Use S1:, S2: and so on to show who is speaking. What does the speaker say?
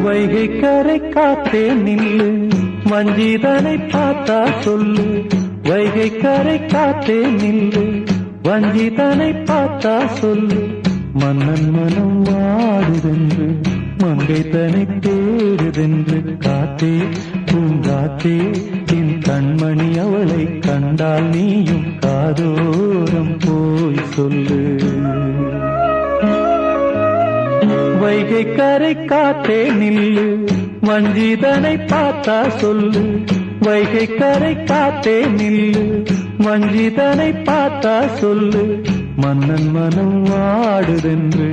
S1: வைகை கரை காத்தே நில்லு, வஞ்சிதனை பார்த்தா சொல்லு. வைகை கரை காத்தே நில்லு, வஞ்சிதனை பார்த்தா சொல்லு. மன்னன் மனம் வாடுதென்று, மங்கை தனை தேடுதென்று. காத்தே பூங்காத்தே, என் கண்மணி அவளை கண்டால் நீயும் காதோரம் போய் சொல்லு. வைகை கரை காத்தே நில்லு, வஞ்சிதனை பார்த்தா சொல்லு. வைகை கரை காத்தே நில்லு, வஞ்சிதனை பார்த்தா சொல்லு. மன்னன் மனம் வாடுதென்று,